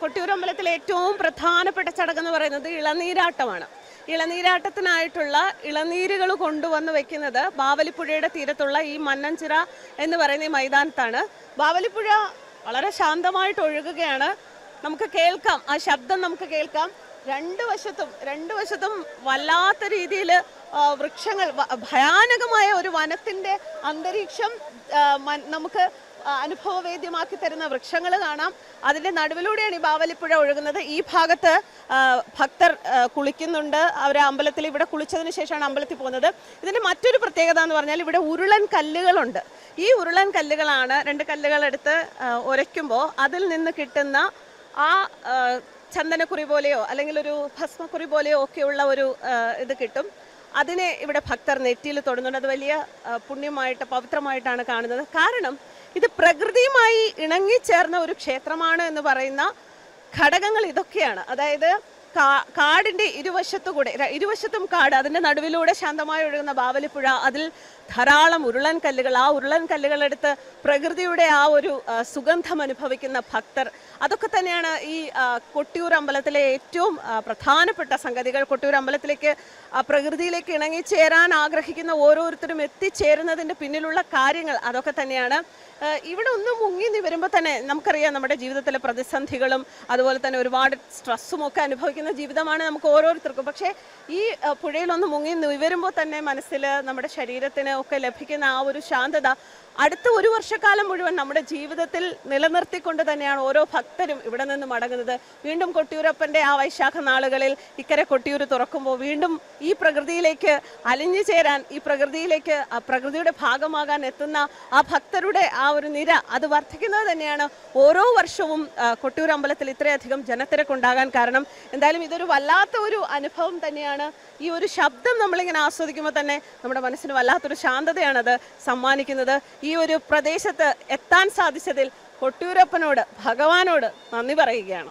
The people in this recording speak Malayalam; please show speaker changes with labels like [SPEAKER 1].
[SPEAKER 1] കൊട്ടിയൂരമ്പലത്തിലെ ഏറ്റവും പ്രധാനപ്പെട്ട ചടങ്ങെന്ന് പറയുന്നത് ഇളനീരാട്ടമാണ്. ഇളനീരാട്ടത്തിനായിട്ടുള്ള ഇളനീരുകൾ കൊണ്ടുവന്ന് വെക്കുന്നത് ബാവലിപ്പുഴയുടെ തീരത്തുള്ള ഈ മന്നഞ്ചിറ എന്ന് പറയുന്ന ഈ മൈതാനത്താണ്. ബാവലിപ്പുഴ വളരെ ശാന്തമായിട്ട് ഒഴുകുകയാണ്. നമുക്ക് കേൾക്കാം, ആ ശബ്ദം നമുക്ക് കേൾക്കാം. രണ്ട് വശത്തും വല്ലാത്ത രീതിയിൽ വൃക്ഷങ്ങൾ, ഭയാനകമായ ഒരു വനത്തിന്റെ അന്തരീക്ഷം നമുക്ക് അനുഭവവേദ്യമാക്കി തരുന്ന വൃക്ഷങ്ങൾ കാണാം. അതിന്റെ നടുവിലൂടെയാണ് ഈ ബാവലിപ്പുഴ ഒഴുകുന്നത്. ഈ ഭാഗത്ത് ഭക്തർ കുളിക്കുന്നുണ്ട്. അവർ അമ്പലത്തിൽ ഇവിടെ കുളിച്ചതിന് ശേഷമാണ് അമ്പലത്തിൽ പോകുന്നത്. ഇതിന്റെ മറ്റൊരു പ്രത്യേകത എന്ന് പറഞ്ഞാൽ ഇവിടെ ഉരുളൻ കല്ലുകളുണ്ട്. ഈ ഉരുളൻ കല്ലുകളാണ്, രണ്ട് കല്ലുകൾ എടുത്ത് ഉരയ്ക്കുമ്പോൾ അതിൽ നിന്ന് കിട്ടുന്ന ആ ചന്ദനക്കുറി പോലെയോ അല്ലെങ്കിൽ ഒരു ഭസ്മക്കുറി പോലെയോ ഒക്കെയുള്ള ഒരു ഇത് കിട്ടും. അതിനെ ഇവിടെ ഭക്തർ നെറ്റിയിൽ തൊടുന്നുണ്ട്. അത് വലിയ പുണ്യമായിട്ട് പവിത്രമായിട്ടാണ് കാണുന്നത്. കാരണം ഇത് പ്രകൃതിയുമായി ഇണങ്ങിച്ചേർന്ന ഒരു ക്ഷേത്രമാണ് എന്ന് പറയുന്ന ഘടകങ്ങൾ ഇതൊക്കെയാണ്. അതായത് കാടിന്റെ ഇരുവശത്തും കാട്, അതിന്റെ നടുവിലൂടെ ശാന്തമായി ഒഴുകുന്ന ബാവലിപ്പുഴ, അതിൽ ധാരാളം ഉരുളൻ കല്ലുകൾ, ആ ഉരുളൻ കല്ലുകളെടുത്ത് പ്രകൃതിയുടെ ആ ഒരു സുഗന്ധം അനുഭവിക്കുന്ന ഭക്തർ, അതൊക്കെ തന്നെയാണ് ഈ കൊട്ടിയൂർ അമ്പലത്തിലെ ഏറ്റവും പ്രധാനപ്പെട്ട സംഗതികൾ. കൊട്ടിയൂർ അമ്പലത്തിലേക്ക് പ്രകൃതിയിലേക്ക് ഇണങ്ങിച്ചേരാൻ ആഗ്രഹിക്കുന്ന ഓരോരുത്തരും എത്തിച്ചേരുന്നതിൻ്റെ പിന്നിലുള്ള കാര്യങ്ങൾ അതൊക്കെ തന്നെയാണ്. ഇവിടെ ഒന്ന് മുങ്ങി വരുമ്പോൾ തന്നെ നമുക്കറിയാം നമ്മുടെ ജീവിതത്തിലെ പ്രതിസന്ധികളും അതുപോലെ തന്നെ ഒരുപാട് സ്ട്രെസ്സും ഒക്കെ അനുഭവിക്കുന്ന ജീവിതമാണ് നമുക്ക് ഓരോരുത്തർക്കും. പക്ഷേ ഈ പുഴയിലൊന്ന് മുങ്ങി വരുമ്പോൾ തന്നെ മനസ്സിൽ, നമ്മുടെ ശരീരത്തിന് ഒക്കെ ലഭിക്കുന്ന ആ ഒരു ശാന്തത അടുത്ത ഒരു വർഷക്കാലം മുഴുവൻ നമ്മുടെ ജീവിതത്തിൽ നിലനിർത്തിക്കൊണ്ട് തന്നെയാണ് ഓരോ ഭക്തരും ഇവിടെ നിന്ന് മടങ്ങുന്നത്. വീണ്ടും കൊട്ടിയൂരപ്പൻ്റെ ആ വൈശാഖ നാളുകളിൽ ഇക്കരെ കൊട്ടിയൂർ തുറക്കുമ്പോൾ വീണ്ടും ഈ പ്രകൃതിയിലേക്ക് അലിഞ്ഞു ചേരാൻ, ഈ പ്രകൃതിയിലേക്ക് പ്രകൃതിയുടെ ഭാഗമാകാൻ എത്തുന്ന ആ ഭക്തരുടെ ആ ഒരു നിര അത് വർദ്ധിക്കുന്നത് തന്നെയാണ് ഓരോ വർഷവും കൊട്ടിയൂർ അമ്പലത്തിൽ ഇത്രയധികം ജനത്തിരക്കുണ്ടാകാൻ കാരണം. എന്തായാലും ഇതൊരു വല്ലാത്ത ഒരു അനുഭവം തന്നെയാണ്. ഈ ഒരു ശബ്ദം നമ്മളിങ്ങനെ ആസ്വദിക്കുമ്പോൾ തന്നെ നമ്മുടെ മനസ്സിന് വല്ലാത്തൊരു ശാന്തതയാണത് സമ്മാനിക്കുന്നത്. ഈ ഒരു പ്രദേശത്ത് എത്താൻ സാധിച്ചതിൽ കൊട്ടിയൂരപ്പനോട്, ഭഗവാനോട് നന്ദി പറയുകയാണ്.